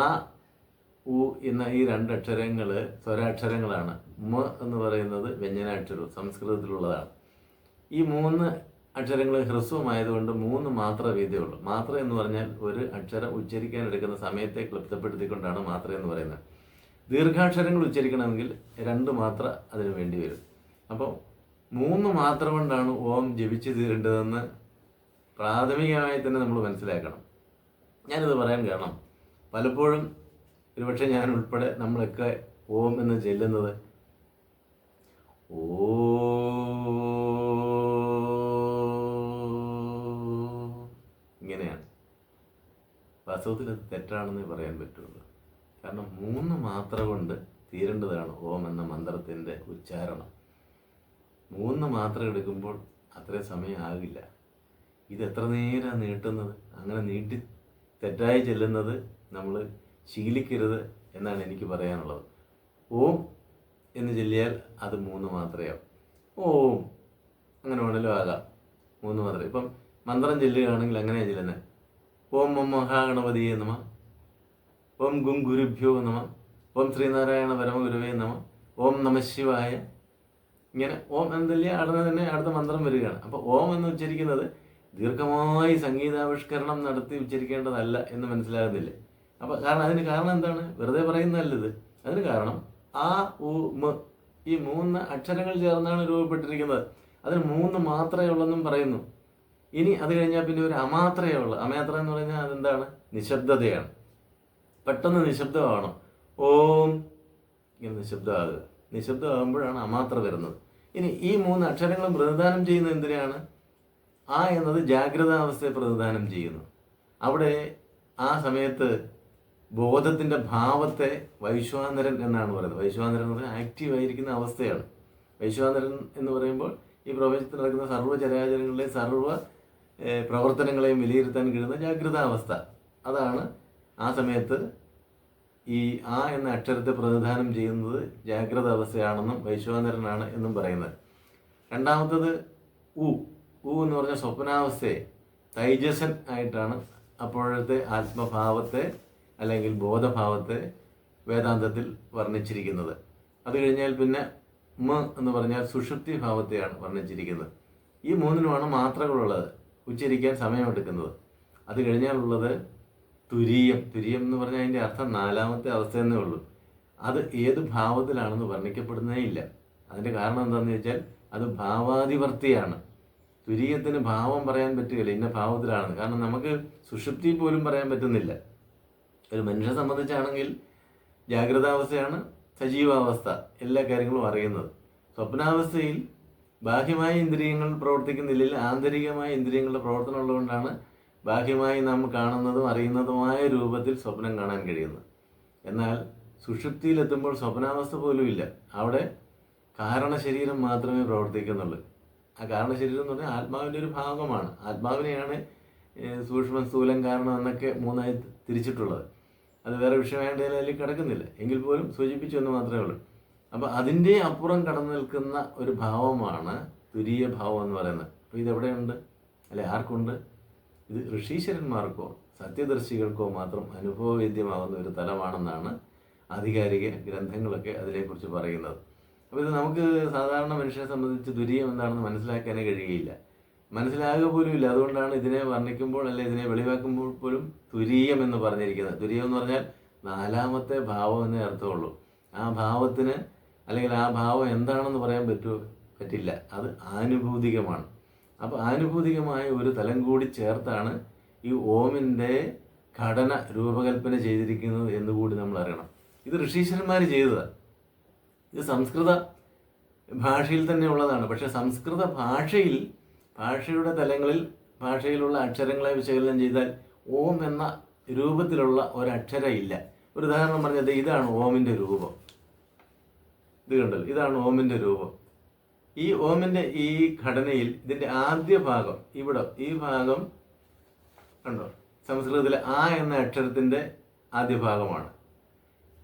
ഉ എന്ന ഈ 2 അക്ഷരങ്ങൾ സ്വരാക്ഷരങ്ങളാണ്. മ എന്ന് പറയുന്നത് വ്യഞ്ജനാക്ഷരവും സംസ്കൃതത്തിലുള്ളതാണ്. ഈ 3 അക്ഷരങ്ങൾ ഹ്രസ്വമായതുകൊണ്ട് 3 മാത്ര വീതമുള്ളൂ. മാത്ര എന്ന് പറഞ്ഞാൽ ഒരു അക്ഷരം ഉച്ചരിക്കാൻ എടുക്കുന്ന സമയത്തെ ക്ലിപ്തപ്പെടുത്തിക്കൊണ്ടാണ് മാത്ര എന്ന് പറയുന്നത്. ദീർഘാക്ഷരങ്ങൾ ഉച്ചരിക്കണമെങ്കിൽ 2 മാത്ര അതിന് വേണ്ടി വരും. അപ്പോൾ 3 മാത്ര കൊണ്ടാണ് ഓം ജപിച്ചു തീരേണ്ടതെന്ന് പ്രാഥമികമായി തന്നെ നമ്മൾ മനസ്സിലാക്കണം. ഞാനിത് പറയാൻ കാരണം, പലപ്പോഴും ഒരുപക്ഷെ ഞാൻ ഉൾപ്പെടെ നമ്മളൊക്കെ ഓം എന്ന് ചെല്ലുന്നത് ഇങ്ങനെയാണ്. വാസ്തവത്തിൽ അത് തെറ്റാണെന്നേ പറയാൻ പറ്റുള്ളൂ. കാരണം 3 മാത്ര കൊണ്ട് തീരേണ്ടതാണ് ഓം എന്ന മന്ത്രത്തിൻ്റെ ഉച്ചാരണം. 3 മാത്ര എടുക്കുമ്പോൾ അത്രയും സമയം ആകില്ല. ഇത് എത്ര നേരം നീട്ടുന്നത്? അങ്ങനെ നീട്ടി തെറ്റായി ചെല്ലുന്നത് നമ്മൾ ശീലിക്കരുത് എന്നാണ് എനിക്ക് പറയാനുള്ളത്. ഓം എന്ന് ചൊല്ലിയാൽ അത് 3 മാത്രയാവും. ഓം അങ്ങനെ വേണമല്ലോ ആകാം, 3 മാത്രം. ഇപ്പം മന്ത്രം ചെല്ലുകയാണെങ്കിൽ അങ്ങനെയാണ് ചെല്ലുന്നത്: ഓം മം മഹാഗണപതിയെ നമഃ, ഓം ഗും ഗുരുഭ്യോ നമഃ, ഓം ശ്രീനാരായണ പരമഗുരുവേ നമഃ, ഓം നമഃശിവായ. ഇങ്ങനെ ഓം എന്നല്ലേ അടുത്ത തന്നെ അടുത്ത മന്ത്രം വരികയാണ്. അപ്പോൾ ഓം എന്ന് ഉച്ചരിക്കുന്നത് ദീർഘമായി സംഗീതാവിഷ്കരണം നടത്തി ഉച്ചരിക്കേണ്ടതല്ല എന്ന് മനസ്സിലാകുന്നില്ലേ? അപ്പോൾ അതിന് കാരണം എന്താണ്? വെറുതെ പറയുന്നതല്ല ഇത്. അതിന് കാരണം ആ ഉ മ ഈ 3 അക്ഷരങ്ങൾ ചേർന്നാണ് രൂപപ്പെട്ടിരിക്കുന്നത്. അതിന് 3 മാത്രമേ ഉള്ളെന്നും പറയുന്നു. ഇനി അത് കഴിഞ്ഞാൽ പിന്നെ ഒരു അമാത്രയേ ഉള്ളൂ. അമാത്ര എന്ന് പറഞ്ഞാൽ അതെന്താണ്? നിശബ്ദതയാണ്. പെട്ടെന്ന് നിശബ്ദമാവണം. ഓം ഇങ്ങനെ നിശബ്ദമാകുക. നിശബ്ദമാകുമ്പോഴാണ് അമാത്ര വരുന്നത്. ഇനി ഈ 3 അക്ഷരങ്ങളും പ്രതിദാനം ചെയ്യുന്നത് എന്തിനാണ്? ആ എന്നത് ജാഗ്രതാവസ്ഥയെ പ്രതിദാനം ചെയ്യുന്നു. അവിടെ ആ സമയത്ത് ബോധത്തിൻ്റെ ഭാവത്തെ വൈശ്വാനരൻ എന്നാണ് പറയുന്നത്. വൈശ്വാനരൻ എന്ന് പറഞ്ഞാൽ ആക്റ്റീവായിരിക്കുന്ന അവസ്ഥയാണ്. വൈശ്വാനരൻ എന്ന് പറയുമ്പോൾ ഈ പ്രപഞ്ചത്തിൽ നടക്കുന്ന സർവ്വചരാചരങ്ങളിലെ സർവ്വ പ്രവർത്തനങ്ങളെയും വിലയിരുത്താൻ കഴിയുന്ന ജാഗ്രതാവസ്ഥ. അതാണ് ആ സമയത്ത് ഈ ആ എന്ന അക്ഷരത്തെ പ്രതിനിധാനം ചെയ്യുന്നത് ജാഗ്രത അവസ്ഥയാണെന്നും വൈശ്വാനരനാണ് എന്നും പറയുന്നത്. രണ്ടാമത്തത് ഉ എന്ന് പറഞ്ഞ സ്വപ്നാവസ്ഥയെ തൈജസൻ ആയിട്ടാണ് അപ്പോഴത്തെ ആത്മഭാവത്തെ അല്ലെങ്കിൽ ബോധഭാവത്തെ വേദാന്തത്തിൽ വർണ്ണിച്ചിരിക്കുന്നത്. അത് കഴിഞ്ഞാൽ പിന്നെ എന്ന് പറഞ്ഞാൽ സുഷുപ്തി ഭാവത്തെയാണ് വർണ്ണിച്ചിരിക്കുന്നത്. ഈ മൂന്നിനുമാണ് മാത്രകളുള്ളത്, ഉച്ചരിക്കാൻ സമയമെടുക്കുന്നത്. അത് കഴിഞ്ഞാലുള്ളത് തുരീയം. തുരീയം എന്ന് പറഞ്ഞാൽ അതിൻ്റെ അർത്ഥം നാലാമത്തെ അവസ്ഥ എന്നേ ഉള്ളൂ. അത് ഏത് ഭാവത്തിലാണെന്ന് വർണ്ണിക്കപ്പെടുന്നേ ഇല്ല. അതിൻ്റെ കാരണം എന്താണെന്ന് വെച്ചാൽ അത് ഭാവാധിവർത്തിയാണ്. തുരീയത്തിന് ഭാവം പറയാൻ പറ്റുകയില്ല, ഇന്ന ഭാവത്തിലാണെന്ന്. കാരണം നമുക്ക് സുഷുപ്തി പോലും പറയാൻ പറ്റുന്നില്ല. ഒരു മനുഷ്യനെ സംബന്ധിച്ചാണെങ്കിൽ ജാഗ്രതാവസ്ഥയാണ് സജീവാവസ്ഥ, എല്ലാ കാര്യങ്ങളും അറിയുന്നത്. സ്വപ്നാവസ്ഥയിൽ ബാഹ്യമായ ഇന്ദ്രിയങ്ങൾ പ്രവർത്തിക്കുന്നില്ലെങ്കിൽ ആന്തരികമായ ഇന്ദ്രിയങ്ങളുടെ പ്രവർത്തനം ഉള്ളതുകൊണ്ടാണ് ബാഹ്യമായി നാം കാണുന്നതും അറിയുന്നതുമായ രൂപത്തിൽ സ്വപ്നം കാണാൻ കഴിയുന്നത്. എന്നാൽ സുഷുപ്തിയിലെത്തുമ്പോൾ സ്വപ്നാവസ്ഥ പോലും ഇല്ല. അവിടെ കാരണശരീരം മാത്രമേ പ്രവർത്തിക്കുന്നുള്ളൂ. ആ കാരണശരീരം എന്ന് പറഞ്ഞാൽ ആത്മാവിൻ്റെ ഒരു ഭാഗമാണ്. ആത്മാവിനെയാണ് സൂക്ഷ്മം, സ്ഥൂലം, കാരണം എന്നൊക്കെ മൂന്നായി തിരിച്ചിട്ടുള്ളത്. അത് വേറെ വിഷയമായിട്ട് അതിൽ കിടക്കുന്നില്ല, എങ്കിൽ പോലും സൂചിപ്പിച്ചു എന്ന് മാത്രമേ ഉള്ളൂ. അപ്പോൾ അതിൻ്റെ അപ്പുറം കടന്നു നിൽക്കുന്ന ഒരു ഭാവമാണ് തുരീയ ഭാവം എന്ന് പറയുന്നത്. അപ്പോൾ ഇതെവിടെയുണ്ട്, അല്ലെ ആർക്കുണ്ട്? ഇത് ഋഷീശ്വരന്മാർക്കോ സത്യദർശികൾക്കോ മാത്രം അനുഭവവേദ്യമാകുന്ന ഒരു തലമാണെന്നാണ് ആധികാരിക ഗ്രന്ഥങ്ങളൊക്കെ അതിനെക്കുറിച്ച് പറയുന്നത്. അപ്പോൾ ഇത് നമുക്ക് സാധാരണ മനുഷ്യനെ സംബന്ധിച്ച് തുരീയം എന്താണെന്ന് മനസ്സിലാക്കാനേ കഴിയുകയില്ല, മനസ്സിലാകുക പോലും ഇല്ല. അതുകൊണ്ടാണ് ഇതിനെ വർണ്ണിക്കുമ്പോൾ അല്ലെ ഇതിനെ വെളിവാക്കുമ്പോൾ പോലും തുരീയം എന്ന് പറഞ്ഞിരിക്കുന്നത്. തുരീയം എന്ന് പറഞ്ഞാൽ നാലാമത്തെ ഭാവം എന്നേ അർത്ഥമുള്ളൂ. ആ ഭാവത്തിന് അല്ലെങ്കിൽ ആ ഭാവം എന്താണെന്ന് പറയാൻ പറ്റില്ല. അത് ആനുഭൂതികമാണ്. അപ്പോൾ ആനുഭൂതികമായ ഒരു തലം കൂടി ചേർത്താണ് ഈ ഓമിൻ്റെ ഘടന രൂപകൽപ്പന ചെയ്തിരിക്കുന്നത് എന്നുകൂടി നമ്മൾ അറിയണം. ഇത് ഋഷീശ്വരന്മാർ ചെയ്തതാണ്. ഇത് സംസ്കൃത ഭാഷയിൽ തന്നെ ഉള്ളതാണ്. പക്ഷേ സംസ്കൃത ഭാഷയുടെ തലങ്ങളിൽ ഭാഷയിലുള്ള അക്ഷരങ്ങളെ വിശകലനം ചെയ്താൽ ഓം എന്ന രൂപത്തിലുള്ള ഒരക്ഷരം ഇല്ല. ഒരു ഉദാഹരണം പറഞ്ഞത് ഇതാണ് ഓമിൻ്റെ രൂപം. ഇത് കണ്ടല്ലോ, ഇതാണ് ഓമിൻ്റെ രൂപം. ഈ ഓമിൻ്റെ ഈ ഘടനയിൽ ഇതിൻ്റെ ആദ്യ ഭാഗം ഈ ഭാഗം കണ്ടോ, സംസ്കൃതത്തിലെ ആ എന്ന അക്ഷരത്തിൻ്റെ ആദ്യ ഭാഗമാണ്.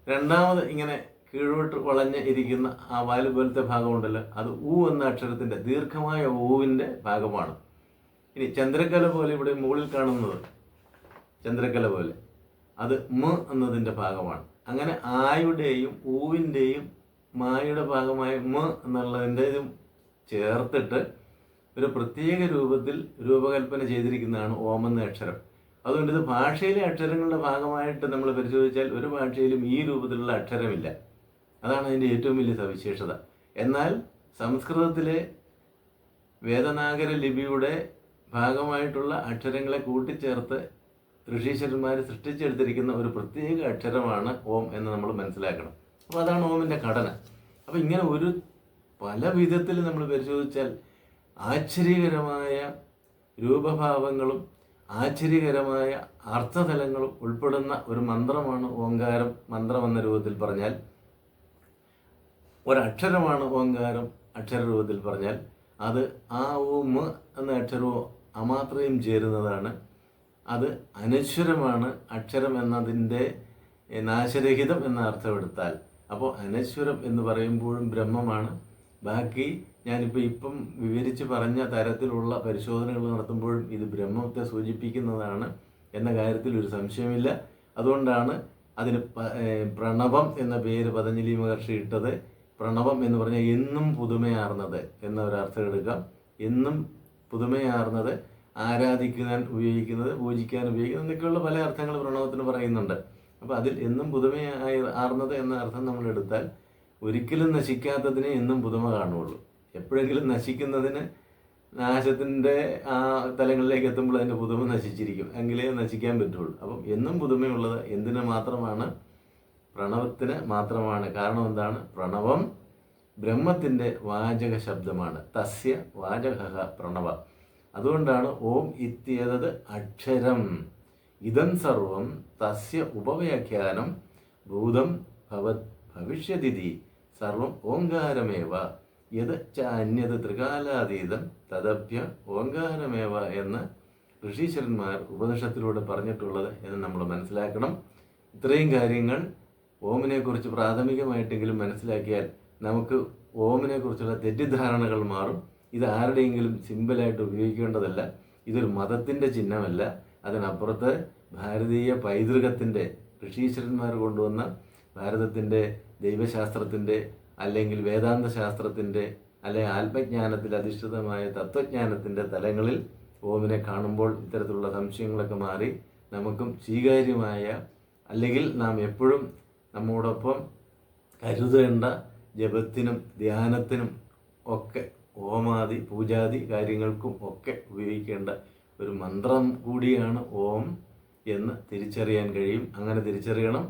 രണ്ടാമത് ഇങ്ങനെ കീഴോട്ട് വളഞ്ഞ് ഇരിക്കുന്ന ആ വാല് പോലത്തെ ഭാഗമുണ്ടല്ലോ, അത് ഊ എന്ന അക്ഷരത്തിൻ്റെ ദീർഘമായ ഊവിൻ്റെ ഭാഗമാണ്. ഇനി ചന്ദ്രക്കല പോലെ ഇവിടെ മുകളിൽ കാണുന്നത് ചന്ദ്രക്കല പോലെ, അത് എന്നതിൻ്റെ ഭാഗമാണ്. അങ്ങനെ ആയുടെയും ഊവിൻ്റെയും മായുടെ ഭാഗമായ എന്നുള്ളതിൻ്റെതും ചേർത്തിട്ട് ഒരു പ്രത്യേക രൂപത്തിൽ രൂപകൽപ്പന ചെയ്തിരിക്കുന്നതാണ് ഓം എന്ന അക്ഷരം. അതുകൊണ്ട് ഇത് ഭാഷയിലെ അക്ഷരങ്ങളുടെ ഭാഗമായിട്ട് നമ്മൾ പരിശോധിച്ചാൽ ഒരു ഭാഷയിലും ഈ രൂപത്തിലുള്ള അക്ഷരമില്ല. അതാണ് അതിൻ്റെ ഏറ്റവും വലിയ സവിശേഷത. എന്നാൽ സംസ്കൃതത്തിലെ വേദനാഗര ലിപിയുടെ ഭാഗമായിട്ടുള്ള അക്ഷരങ്ങളെ കൂട്ടിച്ചേർത്ത് ഋഷീശ്വരന്മാർ സൃഷ്ടിച്ചെടുത്തിരിക്കുന്ന ഒരു പ്രത്യേക അക്ഷരമാണ് ഓം എന്ന് നമ്മൾ മനസ്സിലാക്കണം. അപ്പോൾ അതാണ് ഓമിൻ്റെ ഘടന. അപ്പോൾ ഇങ്ങനെ പല വിധത്തിൽ നമ്മൾ പരിശോധിച്ചാൽ ആശ്ചര്യകരമായ രൂപഭാവങ്ങളും ആശ്ചര്യകരമായ അർത്ഥതലങ്ങളും ഉൾപ്പെടുന്ന ഒരു മന്ത്രമാണ് ഓങ്കാരം. മന്ത്രം എന്ന രൂപത്തിൽ പറഞ്ഞാൽ ഒരക്ഷരമാണ് ഓങ്കാരം. അക്ഷരരൂപത്തിൽ പറഞ്ഞാൽ അത് ആ ഉം എന്ന അക്ഷരവും അമാത്രയും ചേരുന്നതാണ്. അത് അനശ്വരമാണ്. അക്ഷരം എന്നതിൻ്റെ നാശരഹിതം എന്ന അർത്ഥമെടുത്താൽ, അപ്പോൾ അനശ്വരം എന്ന് പറയുമ്പോഴും ബ്രഹ്മമാണ്. ബാക്കി ഞാനിപ്പം വിവരിച്ച് പറഞ്ഞ തരത്തിലുള്ള പരിശോധനകൾ നടത്തുമ്പോഴും ഇത് ബ്രഹ്മത്തെ സൂചിപ്പിക്കുന്നതാണ് എന്ന കാര്യത്തിൽ ഒരു സംശയമില്ല. അതുകൊണ്ടാണ് അതിന് പ്രണവം എന്ന പേര് പതഞ്ജലി മഹർഷി ഇട്ടത്. പ്രണവം എന്ന് പറഞ്ഞാൽ എന്നും പുതുമയാർന്നത് എന്നൊരർത്ഥം എടുക്കാം. എന്നും പുതുമയാർന്നത്, ആരാധിക്കാൻ ഉപയോഗിക്കുന്നത്, പൂജിക്കാൻ ഉപയോഗിക്കുന്നത് എന്നൊക്കെയുള്ള പല അർത്ഥങ്ങൾ പ്രണവത്തിന് പറയുന്നുണ്ട്. അപ്പോൾ അതിൽ എന്നും ആർന്നത് എന്ന അർത്ഥം നമ്മൾ എടുത്താൽ ഒരിക്കലും നശിക്കാത്തതിനെ എന്നും പുതുമ കാണുകയുള്ളൂ. എപ്പോഴെങ്കിലും നശിക്കുന്നതിന് നാശത്തിൻ്റെ ആ തലങ്ങളിലേക്ക് എത്തുമ്പോൾ അതിൻ്റെ പുതുമ നശിച്ചിരിക്കും, എങ്കിലേ നശിക്കാൻ പറ്റുള്ളൂ. അപ്പം എന്നും പുതുമയുള്ളത് എന്തിന് മാത്രമാണ്? പ്രണവത്തിന് മാത്രമാണ്. കാരണം എന്താണ്? പ്രണവം ബ്രഹ്മത്തിൻ്റെ വാചക ശബ്ദമാണ്. തസ്യ വാചക പ്രണവ. അതുകൊണ്ടാണ് ഓം ഇത്യേതത് അക്ഷരം. ഇതം സർവം തസ്യ ഉപവ്യാഖ്യാനം ഭൂതം ഭവിഷ്യതിഥി സർവം ഓങ്കാരമേവ യത് ച അന്യത് ത്രികാലാതീതം തദഭ്യ ഓങ്കാരമേവ എന്ന് ഋഷീശ്വരന്മാർ ഉപനിഷത്തിലൂടെ പറഞ്ഞിട്ടുള്ളത് എന്ന് നമ്മൾ മനസ്സിലാക്കണം. ഇത്രയും കാര്യങ്ങൾ ഓമിനെ കുറിച്ച് പ്രാഥമികമായിട്ടെങ്കിലും മനസ്സിലാക്കിയാൽ നമുക്ക് ഓമിനെ കുറിച്ചുള്ള തെറ്റിദ്ധാരണകൾ മാറും. ഇത് ആരുടെയെങ്കിലും സിമ്പിളായിട്ട് ഉപയോഗിക്കേണ്ടതല്ല. ഇതൊരു മതത്തിൻ്റെ ചിഹ്നമല്ല. അതിനപ്പുറത്ത് ഭാരതീയ പൈതൃകത്തിൻ്റെ, ഋഷീശ്വരന്മാർ കൊണ്ടുവന്ന ഭാരതത്തിൻ്റെ ദൈവശാസ്ത്രത്തിൻ്റെ അല്ലെങ്കിൽ വേദാന്ത ശാസ്ത്രത്തിൻ്റെ അല്ലെങ്കിൽ ആത്മജ്ഞാനത്തിൽ അധിഷ്ഠിതമായ തത്വജ്ഞാനത്തിൻ്റെ തലങ്ങളിൽ ഓമിനെ കാണുമ്പോൾ ഇത്തരത്തിലുള്ള സംശയങ്ങളൊക്കെ മാറി നമുക്കും സ്വീകാര്യമായ, അല്ലെങ്കിൽ നാം എപ്പോഴും നമ്മോടൊപ്പം കരുതേണ്ട ജപത്തിനും ധ്യാനത്തിനും ഒക്കെ ഓമാദി പൂജാതി കാര്യങ്ങൾക്കും ഒക്കെ ഉപയോഗിക്കേണ്ട ഒരു മന്ത്രം കൂടിയാണ് ഓം എന്ന് തിരിച്ചറിയാൻ കഴിയും. അങ്ങനെ തിരിച്ചറിയണം.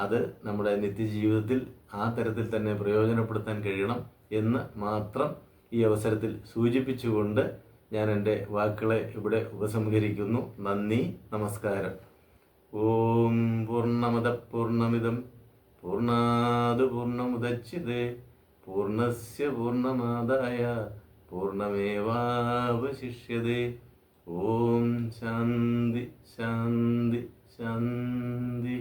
അത് നമ്മുടെ നിത്യജീവിതത്തിൽ ആ തരത്തിൽ തന്നെ പ്രയോജനപ്പെടുത്താൻ കഴിയണം എന്ന് മാത്രം ഈ അവസരത്തിൽ സൂചിപ്പിച്ചുകൊണ്ട് ഞാൻ എൻ്റെ വാക്കുകളെ ഇവിടെ ഉപസംഹരിക്കുന്നു. നന്ദി, നമസ്കാരം. ഓം പൂർണ്ണമദ പൂർണ്ണമിദം പൂർണ്ണാത് പൂർണ്ണമുദച്യതേ പൂർണ്ണസ്യ പൂർണ്ണമാദായ പൂർണ്ണമേവാവശിഷ്യതേ. ഓം ശാന്തി ശാന്തി ശാന്തി.